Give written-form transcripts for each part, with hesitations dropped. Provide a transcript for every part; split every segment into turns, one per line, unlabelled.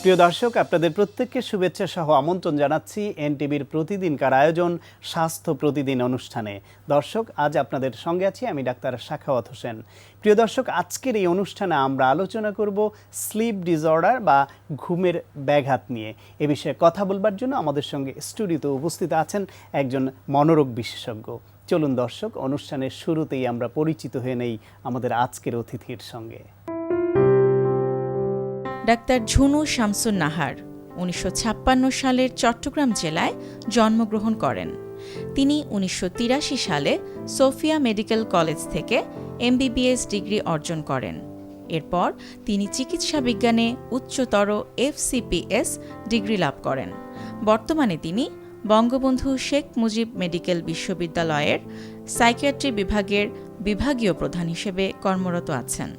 প্রিয় দর্শক, আপনাদের প্রত্যেককে শুভেচ্ছা সহ আমন্ত্রণ জানাচ্ছি এনটিভির প্রতিদিনকার আয়োজন স্বাস্থ্য প্রতিদিন অনুষ্ঠানে। দর্শক, আজ আপনাদের সঙ্গে আছি আমি ডাক্তার সাখাওয়াত হোসেন। প্রিয় দর্শক, আজকের এই অনুষ্ঠানে আমরা আলোচনা করব স্লিপ ডিসঅর্ডার বা ঘুমের ব্যাঘাত নিয়ে। এ বিষয়ে কথা বলবার জন্য আমাদের সঙ্গে স্টুডিওতে উপস্থিত আছেন একজন মনোরোগ বিশেষজ্ঞ। চলুন দর্শক, অনুষ্ঠানের শুরুতেই আমরা পরিচিত হয়ে নেই আমাদের আজকের অতিথির সঙ্গে।
ডাক্তার ঝুনু শামসুন নাহার ১৯৫৬ সালের চট্টগ্রাম জেলায় জন্মগ্রহণ করেন। তিনি ১৯৮৩ সালে সোফিয়া মেডিকেল কলেজ থেকে এমবিবিএস ডিগ্রি অর্জন করেন। এরপর তিনি চিকিৎসা বিজ্ঞানে উচ্চতর এফসিপিএস ডিগ্রি লাভ করেন। বর্তমানে তিনি বঙ্গবন্ধু শেখ মুজিব মেডিকেল বিশ্ববিদ্যালয়ের সাইকিয়াট্রি বিভাগের বিভাগীয় প্রধান হিসেবে কর্মরত আছেন।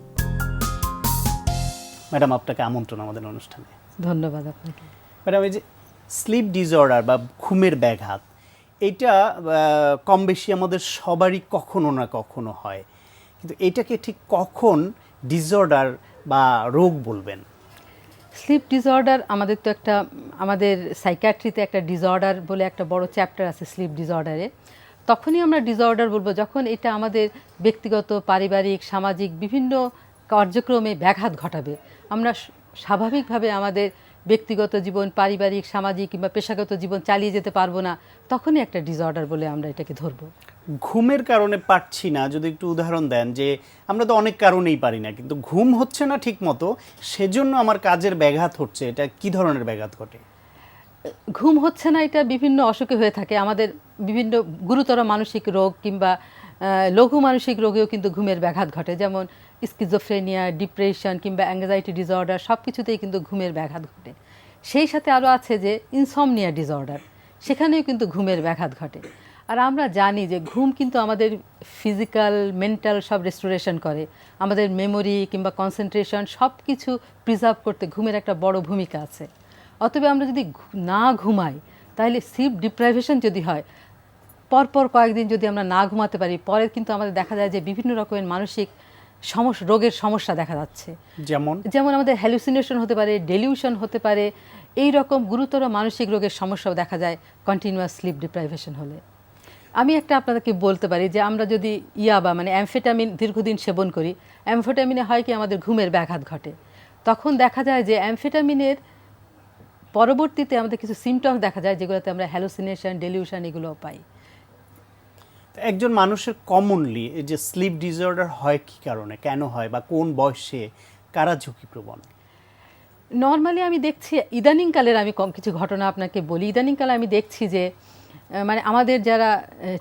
ম্যাডাম, আপনাকে আমন্ত্রণ আমাদের অনুষ্ঠানে।
ধন্যবাদ আপনাকে।
ম্যাডাম, এই যে স্লিপ ডিসঅর্ডার বা ঘুমের ব্যাঘাত, এটা কম বেশি আমাদের সবারই কখনো না কখনো হয়, কিন্তু এটাকে ঠিক কখন ডিসঅর্ডার বা রোগ বলবেন?
স্লিপ ডিসঅর্ডার আমাদের সাইকিয়াট্রিতে একটা ডিসঅর্ডার বলে একটা বড় চ্যাপ্টার আছে স্লিপ ডিসঅর্ডারে। তখনই আমরা ডিসঅর্ডার বলবো যখন এটা আমাদের ব্যক্তিগত, পারিবারিক, সামাজিক বিভিন্ন কার্যক্রমে ব্যাঘাত ঘটাবে। আমরা স্বাভাবিকভাবে আমাদের ব্যক্তিগত জীবন, পারিবারিক, সামাজিক কিংবা পেশাগত জীবন চালিয়ে যেতে পারবো না, তখনই একটা ডিসঅর্ডার বলে আমরা এটাকে ধরবো।
ঘুমের কারণে পারছি না, যদি একটু উদাহরণ দেন। যে আমরা তো অনেক কারণেই পারি না, কিন্তু ঘুম হচ্ছে না ঠিক মতো, সেজন্য আমার কাজের ব্যাঘাত হচ্ছে, এটা কি ধরনের ব্যাঘাত ঘটে?
ঘুম হচ্ছে না এটা বিভিন্ন অসুখে হয়ে থাকে। আমাদের বিভিন্ন গুরুতর মানসিক রোগ কিংবা লঘু মানসিক রোগেও কিন্তু ঘুমের ব্যাঘাত ঘটে, যেমন স্কিজোফ্রেনিয়া, ডিপ্রেশন কিংবা অ্যাংজাইটি ডিসঅর্ডার, সব কিছুতেই কিন্তু ঘুমের ব্যাঘাত ঘটে। সেই সাথে আরও আছে যে ইনসমনিয়া ডিসঅর্ডার, সেখানেও কিন্তু ঘুমের ব্যাঘাত ঘটে। আর আমরা জানি যে ঘুম কিন্তু আমাদের ফিজিক্যাল, মেন্টাল সব রেস্টোরেশন করে। আমাদের মেমোরি কিংবা কনসেন্ট্রেশন সব কিছু প্রিজার্ভ করতে ঘুমের একটা বড় ভূমিকা আছে। অতএব আমরা যদি না ঘুমাই, তাহলে স্লিপ ডিপ্রাইভেশন যদি হয়, পরপর কয়েকদিন যদি আমরা না ঘুমাতে পারি, পরে কিন্তু আমাদের দেখা যায় যে বিভিন্ন রকমের মানসিক রোগের সমস্যা দেখা যাচ্ছে। যেমন আমাদের হ্যালুসিনেশন হতে পারে, ডেলিউশন হতে পারে, এই রকম গুরুতর মানসিক রোগের সমস্যাও দেখা যায় কন্টিনিউয়াস স্লিপ ডিপ্রাইভেশন হলে। আমি আপনাদেরকে বলতে পারি যে আমরা যদি ইয়াবা মানে অ্যামফেটামিন দীর্ঘদিন সেবন করি, অ্যামফেটামিনে হয় কি আমাদের ঘুমের ব্যাঘাত ঘটে। তখন দেখা যায় যে অ্যামফেটামিনের পরবর্তীতে আমাদের কিছু সিমটমস দেখা যায়, যেগুলোতে আমরা হ্যালুসিনেশন, ডেলিউশন এগুলোও পাই।
একজন মানুষের কমনলি এই যে স্লিপ ডিসঅর্ডার হয় কি কারণে, কেন হয়, বা কোন বয়সে, কারা ঝুঁকিপ্রবণ?
নর্মালি আমি দেখছি ইদানিংকালের, আমি কিছু ঘটনা আপনাকে বলি। ইদানিংকালে আমি দেখছি যে মানে আমাদের যারা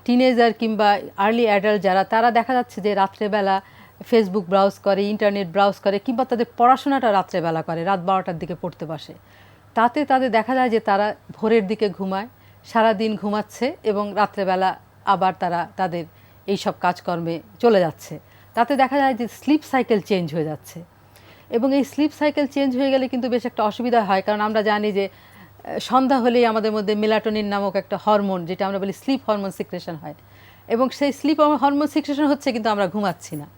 টিনেজার কিংবা আর্লি অ্যাডাল্ট যারা, তারা দেখা যাচ্ছে যে রাত্রেবেলা ফেসবুক ব্রাউজ করে, ইন্টারনেট ব্রাউজ করে, কিংবা তাদের পড়াশোনাটা রাত্রেবেলা করে, রাত 12টার দিকে পড়তে বসে। তাতে তাদের দেখা যায় যে তারা ভোরের দিকে ঘুমায়, সারাদিন ঘুমাচ্ছে এবং রাত্রেবেলা আবার তারা তাদের এই সব কাজকর্মে চলে যাচ্ছে। তাতে দেখা যায় যে স্লিপ সাইকেল চেঞ্জ হয়ে যাচ্ছে। এবং এই স্লিপ সাইকেল চেঞ্জ হয়ে গেলে কিন্তু বেশ একটা অসুবিধা হয়, কারণ আমরা জানি যে সন্ধ্যা হলেই আমাদের মধ্যে মেলাটোনিন নামক একটা হরমোন, যেটা আমরা বলি স্লিপ হরমোন সিক্রেশন হয়, এবং সেই স্লিপ হরমোন সিক্রেশন হচ্ছে কিন্তু আমরা ঘুমাচ্ছি না।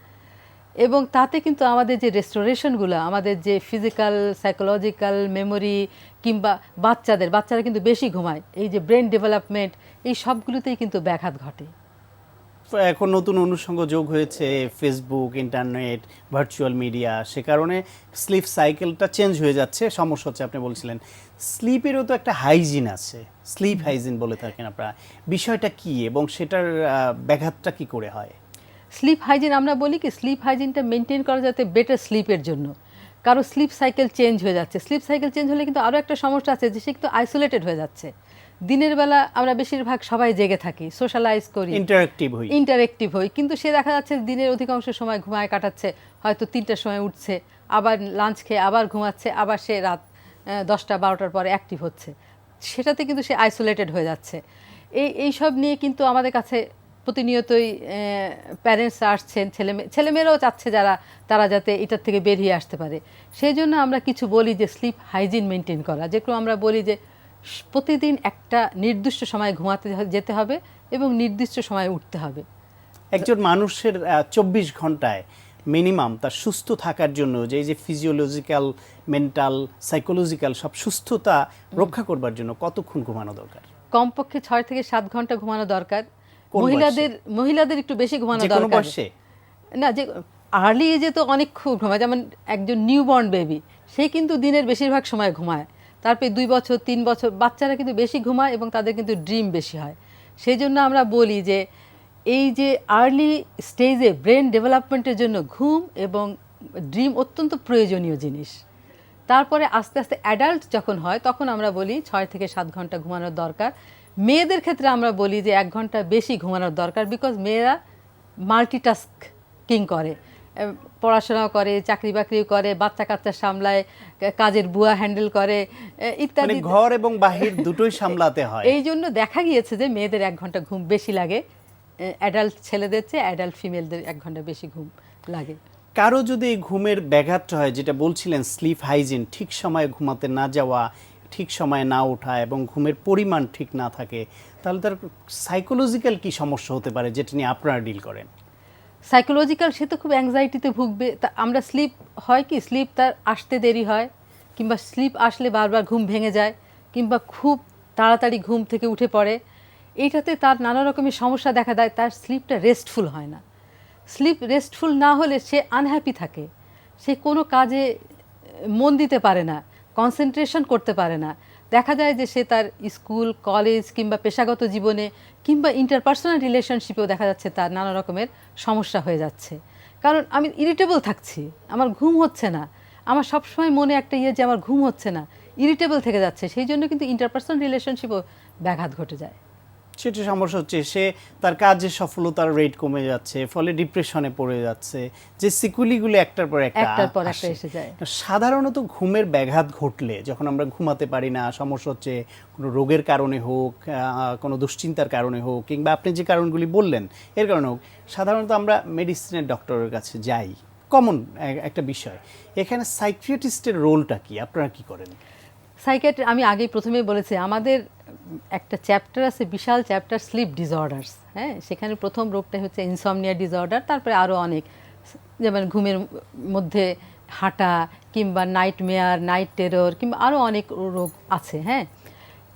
এবং তাতে কিন্তু আমাদের যে রেস্টোরেশনগুলো, আমাদের যে ফিজিক্যাল, সাইকোলজিক্যাল, মেমোরি কিংবা বাচ্চারা কিন্তু বেশি ঘুমায়, এই যে ব্রেন ডেভেলপমেন্ট, এই সবগুলোতেই কিন্তু ব্যাঘাত ঘটে।
এখন নতুন অনুষঙ্গ যোগ হয়েছে ফেসবুক, ইন্টারনেট, ভার্চুয়াল মিডিয়া, সে কারণে স্লিপ সাইকেলটা চেঞ্জ হয়ে যাচ্ছে, সমস্যা হচ্ছে। আপনি বলছিলেন স্লিপেরও তো একটা হাইজিন আছে, স্লিপ হাইজিন বলে থাকেন আপনারা, বিষয়টা কি এবং সেটার ব্যাঘাতটা কি করে হয়?
স্লিপ হাইজিন আমরা বলি কি, স্লিপ হাইজিনটা মেনটেন করা যাতে বেটার স্লিপের জন্য। কারো স্লিপ সাইকেল চেঞ্জ হয়ে যাচ্ছে, স্লিপ সাইকেল চেঞ্জ হলে কিন্তু আরও একটা সমস্যা আছে যে সে কিন্তু আইসোলেটেড হয়ে যাচ্ছে। দিনের বেলা আমরা বেশিরভাগ সবাই জেগে থাকি, সোশ্যালাইজ করি, ইন্টারেক্টিভ হই, কিন্তু সে দেখা যাচ্ছে দিনের অধিকাংশ সময় ঘুমায় কাটাচ্ছে, হয়তো 3টার সময় উঠছে, আবার লাঞ্চ খেয়ে আবার ঘুমাচ্ছে, আবার সে রাত 10টা 12টার পরে অ্যাক্টিভ হচ্ছে। সেটাতে কিন্তু সে আইসোলেটেড হয়ে যাচ্ছে। এইসব নিয়ে কিন্তু আমাদের কাছে প্রতিনিয়তই প্যারেন্টস আসছেন, ছেলেমেয়েরাও চাচ্ছে যারা, তারা যাতে এটার থেকে বেরিয়ে আসতে পারে। সেই জন্য আমরা কিছু বলি যে স্লিপ হাইজিন মেনটেন করা, যেগুলো আমরা বলি যে প্রতিদিন একটা নির্দিষ্ট সময় ঘুমাতে যেতে হবে এবং নির্দিষ্ট সময় উঠতে হবে।
একজন মানুষের 24 ঘন্টায় মিনিমাম তার সুস্থ থাকার জন্য যে এই যে ফিজিওলজিক্যাল, মেন্টাল, সাইকোলজিক্যাল সব সুস্থতা রক্ষা করবার জন্য কতক্ষণ ঘুমানো দরকার?
কমপক্ষে 6 থেকে 7 ঘন্টা ঘুমানো দরকার।
কোন
মহিলাদের একটু বেশি ঘুমানো
যে কোনো
দরকার।
বয়সে?
না, যে আর্লি এজে তো অনেক খুব ঘুমায়, যেমন একজন নিউবর্ন বেবি, সে কিন্তু দিনের বেশিরভাগ সময় ঘুমায়। তারপরে 2 বছর 3 বছর বাচ্চারা কিন্তু বেশি ঘুমায় এবং তাদের কিন্তু ড্রিম বেশি হয়। সেই জন্য আমরা বলি যে এই যে আর্লি স্টেজে ব্রেন ডেভেলপমেন্টের জন্য ঘুম এবং ড্রিম অত্যন্ত প্রয়োজনীয় জিনিস। তারপরে আস্তে আস্তে অ্যাডাল্ট যখন হয় তখন আমরা বলি 6 থেকে 7 ঘন্টা ঘুমানোর দরকার। মেয়েদের ক্ষেত্রে আমরা বলি যে 1 ঘন্টা বেশি ঘুমানোর দরকার, বিকজ মেয়েরা মাল্টিটাস্কিং করে, পড়াশোনাও করে, চাকরি বাকরিও করে, বাচ্চা কাচ্চা সামলায়, কাজের বুয়া হ্যান্ডেল করে, ইত্যাদি।
মানে ঘর এবং বাহির দুটোই সামলাতে হয়।
এই জন্য দেখা গিয়েছে যে মেয়েদের 1 ঘন্টা ঘুম বেশি লাগে, অ্যাডাল্ট ছেলেদের চেয়ে অ্যাডাল্ট ফিমেলদের 1 ঘন্টা বেশি ঘুম লাগে।
কারো যদি এই ঘুমের ব্যাঘাত হয়, যেটা বলছিলেন স্লিপ হাইজিন, ঠিক সময়ে ঘুমাতে না যাওয়া, ঠিক সময়ে না ওঠা এবং ঘুমের পরিমাণ ঠিক না থাকে, তাহলে তার সাইকোলজিক্যাল কি সমস্যা হতে পারে যেটা নিয়ে আপনারা ডিল করেন?
সাইকোলজিক্যাল, সে তো খুব অ্যাংজাইটিতে ভুগবে। তা আমরা স্লিপ হয় কি, স্লিপ তার আসতে দেরি হয়, কিংবা স্লিপ আসলে বারবার ঘুম ভেঙে যায়, কিংবা খুব তাড়াতাড়ি ঘুম থেকে উঠে পড়ে, এইটাতে তার নানা রকমের সমস্যা দেখা দেয়। তার স্লিপটা রেস্টফুল হয় না। স্লিপ রেস্টফুল না হলে সে আনহ্যাপি থাকে, সে কোনো কাজে মন দিতে পারে না, কনসেন্ট্রেশন করতে পারে না। দেখা যায় যে সে তার স্কুল, কলেজ কিংবা পেশাগত জীবনে কিংবা ইন্টারপার্সোনাল রিলেশনশিপেও দেখা যাচ্ছে তার নানা রকমের সমস্যা হয়ে যাচ্ছে। কারণ আমি ইরিটেবল থাকছি, আমার ঘুম হচ্ছে না, আমার সবসময় মনে একটা যে আমার ঘুম হচ্ছে না, ইরিটেবল থেকে যাচ্ছে। সেই জন্য কিন্তু ইন্টারপার্সোনাল রিলেশনশিপও ব্যাঘাত ঘটে যায়।
সেটা সমস্যা হচ্ছে সে তার কাজের সফলতার রেট কমে যাচ্ছে, ফলে ডিপ্রেশনে পড়ে যাচ্ছে, যে সিকুয়েলিগুলো একটার পর একটা
এসে যায়।
সাধারণত ঘুমের ব্যাঘাত ঘটলে, যখন আমরা ঘুমাতে পারি না, সমস্যা হচ্ছে কোনো রোগের কারণে হোক, কোনো দুশ্চিন্তার কারণে হোক, কিংবা আপনি যে কারণগুলি বললেন এর কারণে হোক, সাধারণত আমরা মেডিসিনের ডক্টরের কাছে যাই, কমন একটা বিষয়। এখানে সাইকিয়াট্রিস্টের রোলটা কি, আপনারা কি করেন?
সাইকিয়াট্রি, আমি আগেই প্রথমেই বলেছি, আমাদের একটা চ্যাপ্টার আছে, বিশাল চ্যাপ্টার, স্লিপ ডিসঅর্ডার্স। হ্যাঁ, সেখানে প্রথম রোগটা হচ্ছে ইনসমনিয়া ডিসঅর্ডার, তারপরে আরও অনেক, যেমন ঘুমের মধ্যে হাঁটা, কিংবা নাইটমেয়ার, নাইট টেরর, কিংবা আরও অনেক রোগ আছে। হ্যাঁ,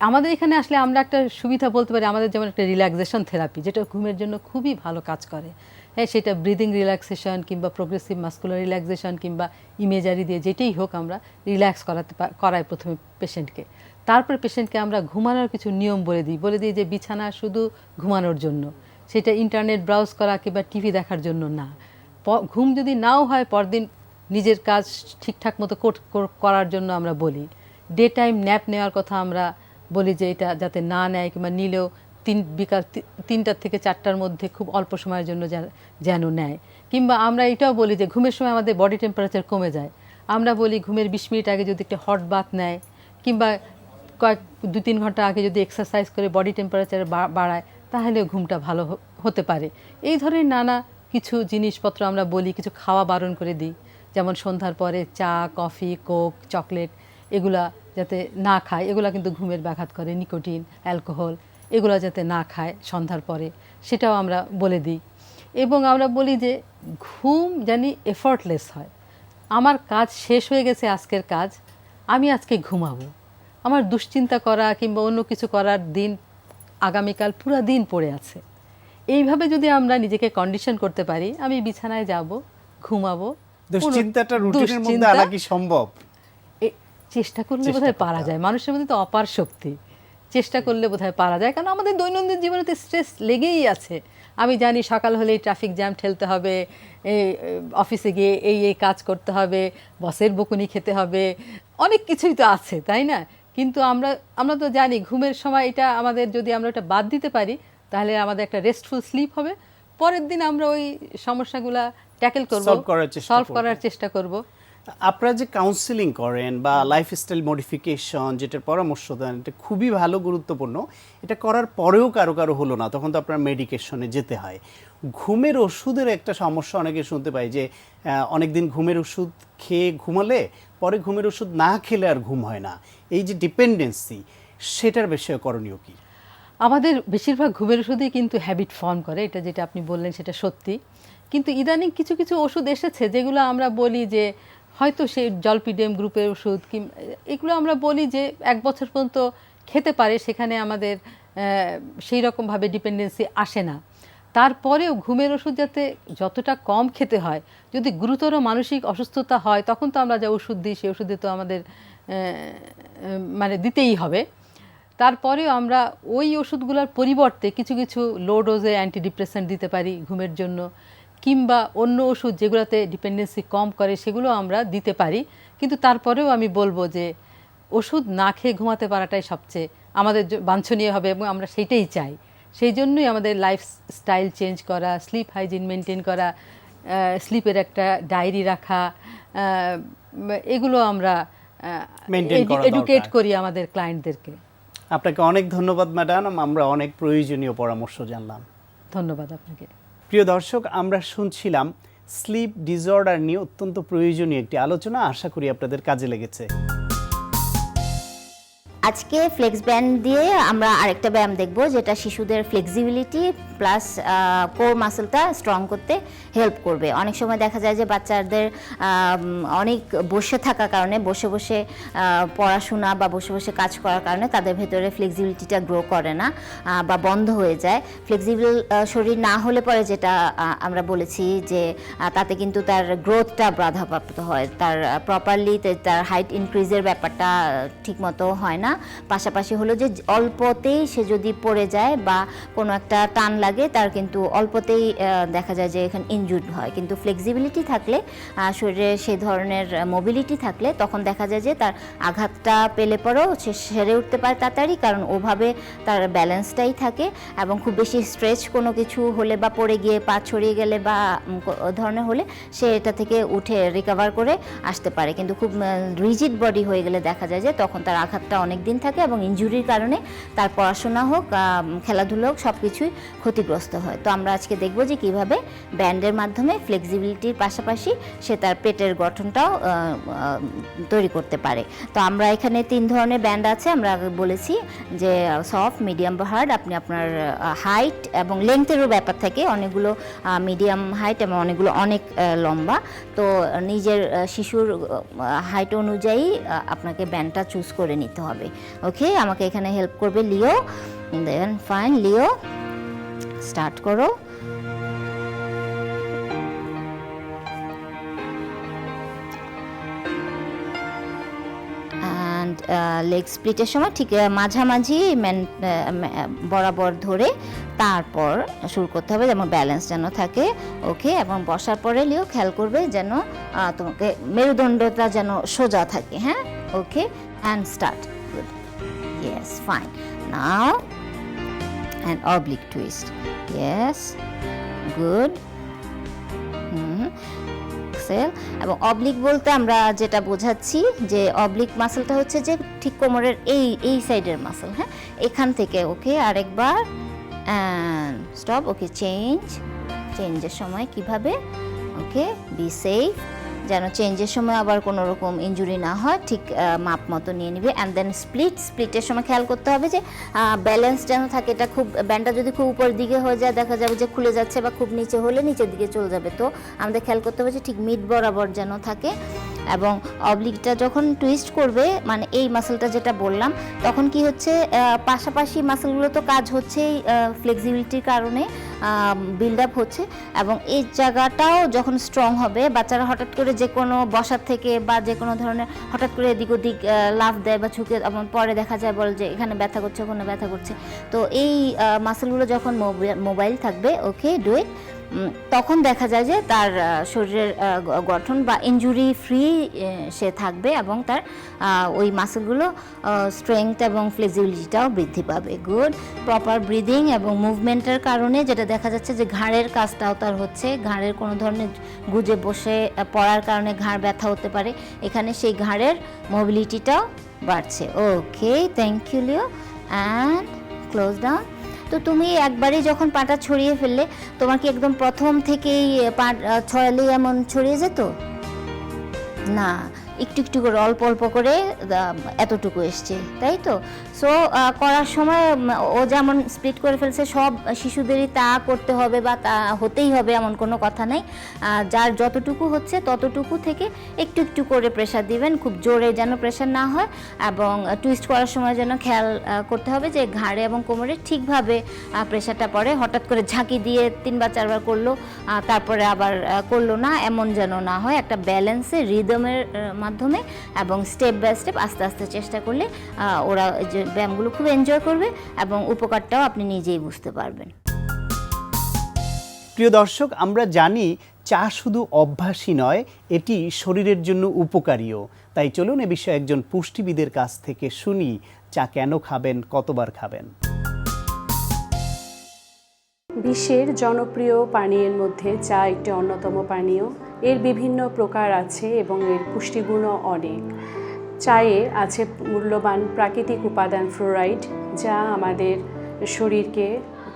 আমাদের এখানে আসলে আমরা একটা সুবিধা বলতে পারি, আমাদের যেমন একটা রিল্যাক্সেশন থেরাপি, যেটা ঘুমের জন্য খুবই ভালো কাজ করে। হ্যাঁ, সেটা ব্রিদিং রিল্যাক্সেশন কিংবা প্রোগ্রেসিভ মাস্কুলার রিল্যাক্সেশন কিংবা ইমেজারি দিয়ে যেটাই হোক, আমরা রিল্যাক্স করাই প্রথমে পেশেন্টকে। তারপরে পেশেন্টকে আমরা ঘুমানোর কিছু নিয়ম বলে দিই যে বিছানা শুধু ঘুমানোর জন্য, সেটা ইন্টারনেট ব্রাউজ করা কিংবা টিভি দেখার জন্য না। ঘুম যদি নাও হয়, পরদিন নিজের কাজ ঠিকঠাক মতো করার জন্য আমরা বলি। ডে টাইম ন্যাপ নেওয়ার কথা আমরা বলি, যে এটা যাতে না নেয়, কিংবা নিলেও বিকাল 3টা থেকে 4টার মধ্যে খুব অল্প সময়ের জন্য যেন নেয়। কিংবা আমরা এটাও বলি যে ঘুমের সময় আমাদের বডি টেম্পারেচার কমে যায়, আমরা বলি ঘুমের 20 মিনিট আগে যদি একটা হট বাথ নেয়, কিংবা 2-3 ঘন্টা আগে যদি এক্সারসাইজ করে বডি টেম্পারেচার বাড়ায়, তাহলে ঘুমটা ভালো হতে পারে। এই ধরনের নানা কিছু জিনিসপত্র আমরা বলি, কিছু খাওয়া বারণ করে দিই, যেমন সন্ধ্যার পরে চা, কফি, কোক, চকলেট এগুলা যাতে না খায়, এগুলা কিন্তু ঘুমের ব্যাঘাত করে। নিকোটিন, অ্যালকোহল এগুলো যাতে না খায় সন্ধ্যার পরে, সেটাও আমরা বলে দিই। এবং আমরা বলি যে ঘুম জানি এফর্টলেস হয়। আমার কাজ শেষ হয়ে গেছে, আজকের কাজ, আমি আজকে ঘুমাবো, আমার দুশ্চিন্তা করা কিংবা অন্য কিছু করার দিন আগামীকাল পুরো দিন পড়ে আছে। এইভাবে যদি আমরা নিজেকে কন্ডিশন করতে পারি, আমি বিছানায় যাব, ঘুমাবো।
দুশ্চিন্তাটা রুটিনের মধ্যে আনা কি সম্ভব?
চেষ্টা করলে বোধহয় পারা যায়, মানুষের মধ্যে তো অপার শক্তি, চেষ্টা করলে বোধহয় পারা যায়। কারণ আমাদের দৈনন্দিন জীবনে তো স্ট্রেস লেগেই আছে। আমি জানি সকাল হলেই ট্রাফিক জ্যাম ঠেলতে হবে, অফিসে গিয়ে এই কাজ করতে হবে, বসের বকুনি খেতে হবে, অনেক কিছুই তো আছে, তাই না? কিন্তু আমরা তো জানি ঘুমের সময় এটা আমাদের, যদি আমরা এটা বাদ দিতে পারি, তাহলে আমাদের একটা রেস্টফুল স্লিপ হবে। পরের দিন আমরা ওই সমস্যাগুলা ট্যাকেল করব, সলভ করার চেষ্টা করব।
আপনারা যে কাউন্সিলিং করেন বা লাইফস্টাইল মডিফিকেশন, যেটার পরামর্শ দেন, এটা খুবই ভালো, গুরুত্বপূর্ণ। এটা করার পরেও কারো হলো না, তখন তো আপনার মেডিকেশনে যেতে হয়। ঘুমের ওষুধের একটা সমস্যা অনেকে শুনতে পাই, যে অনেকদিন ঘুমের ওষুধ খেয়ে ঘুমালে পরে ঘুমের ওষুধ না খেলে আর ঘুম হয় না। এই যে ডিপেন্ডেন্সি, সেটার বিষয়ে করণীয় কি?
আমাদের বেশিরভাগ ঘুমের ওষুধই কিন্তু হ্যাবিট ফর্ম করে, এটা যেটা আপনি বললেন সেটা সত্যি। কিন্তু ইদানিং কিছু কিছু ওষুধ এসেছে যেগুলো আমরা বলি যে হয়তো সেই জলপিডিয়াম গ্রুপের ওষুধ এগুলো আমরা বলি যে 1 বছর পর্যন্ত খেতে পারে, সেখানে আমাদের সেই রকমভাবে ডিপেন্ডেন্সি আসে না। তারপরেও ঘুমের ওষুধ যাতে যতটা কম খেতে হয়, যদি গুরুতর মানসিক অসুস্থতা হয় তখন তো আমরা যা ওষুধ দিই সেই ওষুধে তো আমাদের মানে দিতেই হবে। তারপরেও আমরা ওই ওষুধগুলোর পরিবর্তে কিছু কিছু লো ডোজে অ্যান্টিডিপ্রেসেন্ট দিতে পারি ঘুমের জন্য, কিংবা অন্য ওষুধ যেগুলোতে ডিপেন্ডেন্সি কম করে সেগুলো আমরা দিতে পারি। কিন্তু তারপরেও আমি বলবো যে ওষুধ না খেয়ে ঘুমাতে পারাটাই সবচেয়ে আমাদের বাঞ্ছনীয় হবে এবং আমরা সেইটাই চাই। সেই জন্যই আমাদের লাইফস্টাইল চেঞ্জ করা, স্লিপ হাইজিন মেনটেন করা, স্লিপের একটা ডায়েরি রাখা, এগুলো আমরা এডুকেট করি আমাদের ক্লায়েন্টদেরকে।
আপনাকে অনেক ধন্যবাদ ম্যাডাম, আমরা অনেক প্রয়োজনীয় পরামর্শ জানলাম।
ধন্যবাদ আপনাকে।
প্রিয় দর্শক, আমরা শুনছিলাম স্লিপ ডিসঅর্ডার নিয়ে অত্যন্ত প্রয়োজনীয় একটি আলোচনা। আশা করি আপনাদের কাজে লেগেছে।
আজকে ফ্লেক্স ব্যান্ড দিয়ে আমরা আরেকটা ব্যায়াম দেখব, যেটা শিশুদের ফ্লেক্সিবিলিটি প্লাস কোর মাসলটা স্ট্রং করতে হেল্প করবে। অনেক সময় দেখা যায় যে বাচ্চাদের অনেক বসে থাকার কারণে, বসে বসে পড়াশোনা বা বসে বসে কাজ করার কারণে তাদের ভেতরে ফ্লেক্সিবিলিটিটা গ্রো করে না বা বন্ধ হয়ে যায়। ফ্লেক্সিবল শরীর না হলে পরে যেটা আমরা বলেছি যে তাতে কিন্তু তার গ্রোথটা বাধাপ্রাপ্ত হয়, তার প্রপারলি তার হাইট ইনক্রিজের ব্যাপারটা ঠিকমতো হয় না। পাশাপাশি হলো যে অল্পতেই সে যদি পড়ে যায় বা কোনো একটা টান লাগে, তার কিন্তু অল্পতেই দেখা যায় যে এখানে ইনজুর্ড হয়। কিন্তু ফ্লেক্সিবিলিটি থাকলে, শরীরে সেই ধরনের মোবিলিটি থাকলে, তখন দেখা যায় যে তার আঘাতটা পেলে পরেও সে সেরে উঠতে পারে তাড়াতাড়ি, কারণ ওভাবে তার ব্যালেন্সটাই থাকে। এবং খুব বেশি স্ট্রেচ কোনো কিছু হলে বা পড়ে গিয়ে পা ছড়িয়ে গেলে বা ও ধরনের হলে সে এটা থেকে উঠে রিকভার করে আসতে পারে। কিন্তু খুব রিজিড বডি হয়ে গেলে দেখা যায় যে তখন তার আঘাতটা অনেক দিন থাকে এবং ইনজুরির কারণে তার পড়াশোনা হোক, খেলাধুলা হোক, সব কিছুই ক্ষতিগ্রস্ত হয়। তো আমরা আজকে দেখব যে কিভাবে ব্যান্ডের মাধ্যমে ফ্লেক্সিবিলিটির পাশাপাশি সে তার পেটের গঠনটাও তৈরি করতে পারে। তো আমরা এখানে 3 ধরনের ব্যান্ড আছে। আমরা বলেছি যে সফট, মিডিয়াম বা হার্ড। আপনি আপনার হাইট এবং লেংথেরও ব্যাপার থাকে, অনেকগুলো মিডিয়াম হাইট এবং অনেকগুলো অনেক লম্বা। তো নিজের শিশুর হাইট অনুযায়ী আপনাকে ব্যান্ডটা চুজ করে নিতে হবে। ওকে, আমাকে এখানে হেল্প করবে লিও। দেন ফাইন, লিও স্টার্ট করো। অ্যান্ড লেগ স্প্লিটের সময় ঠিক মাঝামাঝি বরাবর ধরে তারপর শুরু করতে হবে, যেমন ব্যালেন্স যেন থাকে। ওকে, এবং বসার পরে লিও খেয়াল করবে যেন তোমাকে মেরুদণ্ডটা যেন সোজা থাকে। হ্যাঁ, okay, and start. Good, yes, fine. Now an oblique twist. Yes, good. Exhale. এবং অবলিক বলতে আমরা যেটা বোঝাচ্ছি যে অবলিক মাসলটা হচ্ছে যে ঠিক কোমরের এই সাইডের মাসল। হ্যাঁ, এখান থেকে। ওকে, আরেকবার অ্যান্ড স্টপ। ওকে, চেঞ্জের সময় কিভাবে, ওকে, বি সেফ, যেন চেঞ্জের সময় আবার কোনো রকম ইনজুরি না হয়, ঠিক মাপ মতো নিয়ে নিবে। অ্যান্ড দেন স্প্লিটের সময় খেয়াল করতে হবে যে ব্যালেন্স যেন থাকে। এটা খুব ব্যান্ডটা যদি খুব উপরের দিকে হয়ে যায় দেখা যাবে যে খুলে যাচ্ছে, বা খুব নিচে হলে নিচের দিকে চলে যাবে। তো আমাদের খেয়াল করতে হবে যে ঠিক মিড বরাবর যেন থাকে। এবং অবলিকটা যখন টুইস্ট করবে, মানে এই মাসলটা যেটা বললাম, তখন কি হচ্ছে পাশাপাশি মাসলগুলো তো কাজ হচ্ছেই ফ্লেক্সিবিলিটির কারণে বিল্ড আপ হচ্ছে। এবং এই জায়গাটাও যখন স্ট্রং হবে, বাচ্চারা হঠাৎ করে যে কোনো বসার থেকে বা যে কোনো ধরনের হঠাৎ করে এদিক ওদিক লাফ দেয় বা ঝুঁকে, এবং পরে দেখা যায় বলে যে এখানে ব্যথা করছে, ওখানে ব্যথা করছে। তো এই মাসলগুলো যখন মোবাইল থাকবে, ওকে, ডু ইট, তখন দেখা যায় যে তার শরীরের গঠন বা ইনজুরি ফ্রি সে থাকবে এবং তার ওই মাসলগুলো স্ট্রেংথ এবং ফ্লেক্সিবিলিটিটাও বৃদ্ধি পাবে। গুড, প্রপার ব্রিদিং এবং মুভমেন্টের কারণে যেটা দেখা যাচ্ছে যে ঘাড়ের কাজটাও তার হচ্ছে, ঘাড়ের কোনো ধরনের গুজে বসে পড়ার কারণে ঘাড় ব্যথা হতে পারে, এখানে সেই ঘাড়ের মোবিলিটিটাও বাড়ছে। Okay, thank you Leo, and close down. তো তুমি একবারই যখন পাটা ছড়িয়ে ফেললে, তোমার কি একদম প্রথম থেকেই পা ছড়ালেই এমন ছড়িয়ে যেত? না, একটু একটু করে অল্প অল্প করে এতটুকু এসছে, তাই তো? সো করার সময় ও যেমন স্প্লিট করে ফেলছে, সব শিশুদেরই তা করতে হবে বা তা হতেই হবে এমন কোনো কথা নেই। যার যতটুকু হচ্ছে ততটুকু থেকে একটু একটু করে প্রেশার দিবেন, খুব জোরে যেন প্রেশার না হয়, এবং টুইস্ট করার সময় যেন খেয়াল করতে হবে যে ঘাড়ে এবং কোমরে ঠিকভাবে প্রেশারটা পড়ে। হঠাৎ করে ঝাঁকি দিয়ে 3 বা 4 বার করলো, তারপরে আবার করলো না, এমন যেন না হয়। একটা ব্যালেন্সে রিদমের মাধ্যমে এবং স্টেপ বাই স্টেপ আস্তে আস্তে চেষ্টা করলে ওরা যে ব্যায়ামগুলো খুব এনজয় করবে এবং উপকারটাও আপনি নিজেই বুঝতে পারবেন।
প্রিয় দর্শক, আমরা জানি চা শুধু অভ্যাসই নয়, এটি শরীরের জন্য উপকারীও। তাই চলুন এ বিষয়ে একজন পুষ্টিবিদের কাছ থেকে শুনি চা কেন খাবেন, কতবার খাবেন।
বিশ্বের জনপ্রিয় পানীয়ের মধ্যে চা একটি অন্যতম পানীয়। এর বিভিন্ন প্রকার আছে এবং এর পুষ্টিগুণও অনেক। চায়ে আছে মূল্যবান প্রাকৃতিক উপাদান ফ্লোরাইড, যা আমাদের শরীরকে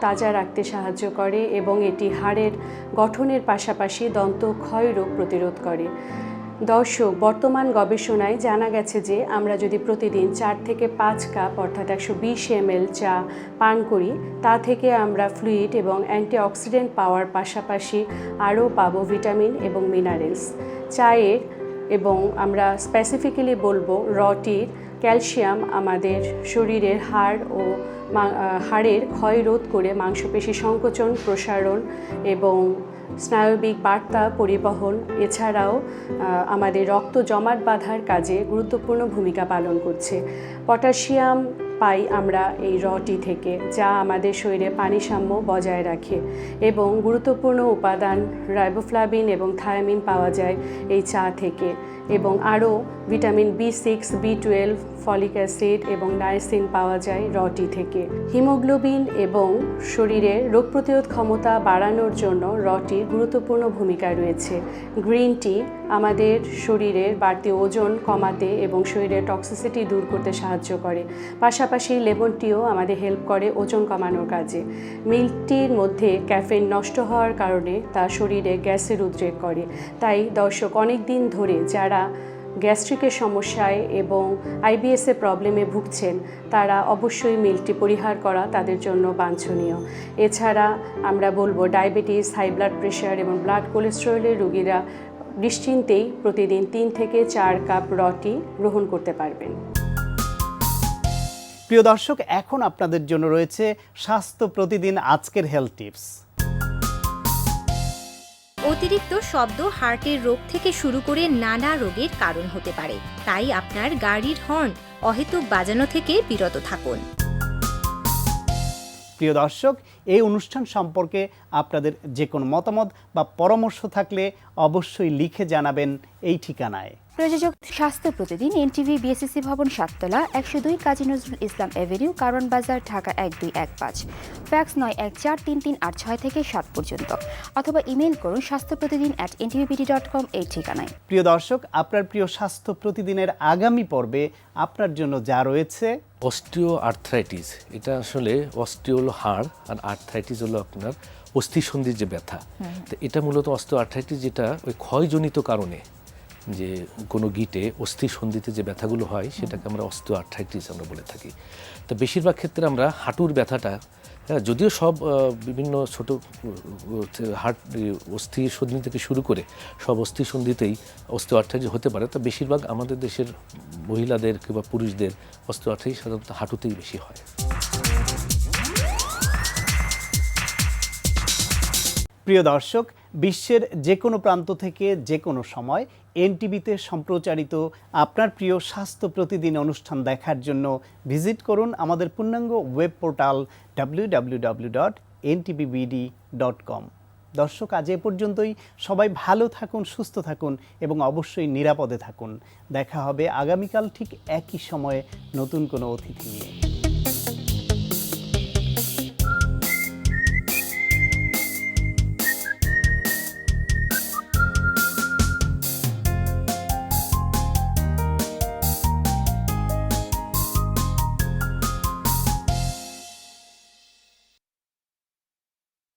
তাজা রাখতে সাহায্য করে এবং এটি হাড়ের গঠনের পাশাপাশি দন্ত ক্ষয় রোগ প্রতিরোধ করে। দর্শক, বর্তমান গবেষণায় জানা গেছে যে আমরা যদি প্রতিদিন 4 থেকে 5 কাপ অর্থাৎ 120 ml চা পান করি, তা থেকে আমরা ফ্লুইড এবং অ্যান্টিঅক্সিডেন্ট পাওয়ার পাশাপাশি আরও পাবো ভিটামিন এবং মিনারেলস। চায়ের এবং আমরা স্পেসিফিক্যালি বলবো র টির ক্যালসিয়াম আমাদের শরীরের হাড় ও হাড়ের ক্ষয় রোধ করে মাংসপেশি সংকোচন, প্রসারণ এবং স্নায়বিক বার্তা পরিবহন, এছাড়াও আমাদের রক্ত জমাট বাঁধার কাজে গুরুত্বপূর্ণ ভূমিকা পালন করছে। পটাশিয়াম পাই আমরা এই র টি থেকে, যা আমাদের শরীরে পানি সাম্য বজায় রাখে, এবং গুরুত্বপূর্ণ উপাদান রাইবোফ্লাভিন এবং থায়ামিন পাওয়া যায় এই চা থেকে, এবং আরও vitamin B6, B12, folic acid এবং নাইসিন পাওয়া যায় র টি থেকে। হিমোগ্লোবিন এবং শরীরের রোগ প্রতিরোধ ক্ষমতা বাড়ানোর জন্য র টির গুরুত্বপূর্ণ ভূমিকা রয়েছে। গ্রিন টি আমাদের শরীরের বাড়তি ওজন কমাতে এবং শরীরের টক্সিসিটি দূর করতে সাহায্য করে। পাশাপাশি লেমন টিও আমাদের হেল্প করে ওজন কমানোর কাজে। মিল্ক টির মধ্যে ক্যাফেইন নষ্ট হওয়ার কারণে তা শরীরে গ্যাসের উদ্রেক করে। তাই দর্শক, অনেক দিন ধরে যারা গ্যাস্ট্রিকের সমস্যায় এবং আইবিএসের প্রবলেমে ভুগছেন, তারা অবশ্যই মিল্ক টি পরিহার করা তাদের জন্য বাঞ্ছনীয়। এছাড়া আমরা বলবো ডায়াবেটিস, হাই ব্লাড প্রেশার এবং ব্লাড কোলেস্টেরলের রোগীরা নিশ্চিন্তেই প্রতিদিন 3 থেকে 4 কাপ র টি গ্রহণ করতে পারবেন।
প্রিয় দর্শক, এখন আপনাদের জন্য রয়েছে স্বাস্থ্য প্রতিদিন আজকের হেলথ টিপস।
অতিরিক্ত শব্দ হার্টের রোগ থেকে শুরু করে নানা রোগের কারণ হতে পারে, তাই আপনার গাড়ির হর্ন অহেতুক বাজানো থেকে বিরত থাকুন।
প্রিয় দর্শক, এই অনুষ্ঠান সম্পর্কে আপনাদের যে কোনো মতামত বা পরামর্শ থাকলে অবশ্যই লিখে জানাবেন এই ঠিকানায়।
প্রযোজক স্বাস্থ্য প্রতিদিন, এনটিভি, বিএসসি ভবন, 7 তলা, 102 কাজী নজরুল ইসলাম এভিনিউ, কারণ বাজার, ঢাকা 1215। ফ্যাক্স 914338 থেকে 7 পর্যন্ত, অথবা ইমেল করুন স্বাস্থ্যপ্রতিদিন@ntvpd.com এই ঠিকানায়।
প্রিয় দর্শক, আপনার প্রিয় স্বাস্থ্য প্রতিদিনের আগামী পর্বে আপনার জন্য যা রয়েছে
অস্টিও আর্থ্রাইটিস। এটা আসলে অস্টিও হলো হাড়, আর আর্থ্রাইটিস হলো আপনার অস্থিসন্ধির যে ব্যথা। তো এটা মূলত অস্টিও আর্থ্রাইটিস, যেটা ওই ক্ষয়জনিত কারণে যে কোনো গিটে অস্থিসন্ধিতে যে ব্যথাগুলো হয়, সেটাকে আমরা অস্টিও আর্থ্রাইটিস আমরা বলে থাকি। তো বেশিরভাগ ক্ষেত্রে আমরা হাঁটুর ব্যথাটা, যদিও সব বিভিন্ন ছোট হার্ট অস্থিসন্ধি থেকে শুরু করে সব অস্থিসন্ধিতেই অস্টিও আর্থ্রাইটিস হতে পারে, তা বেশিরভাগ আমাদের দেশের মহিলাদের কিংবা পুরুষদের অস্টিও আর্থ্রাইটিস সাধারণত হাঁটুতেই বেশি হয়।
প্রিয় দর্শক, বিশ্বের যে কোনো প্রান্ত থেকে যে কোনো সময় এনটিভিতে সম্প্রচারিত আপনার প্রিয় স্বাস্থ্য প্রতিদিন অনুষ্ঠান দেখার জন্য ভিজিট করুন আমাদের পূর্ণাঙ্গ ওয়েব পোর্টাল www.ntvbd.com। দর্শক, আজ এ পর্যন্তই। সবাই ভালো থাকুন, সুস্থ থাকুন এবং অবশ্যই নিরাপদে থাকুন। দেখা হবে আগামীকাল ঠিক একই সময়ে নতুন কোনো অতিথি নিয়ে।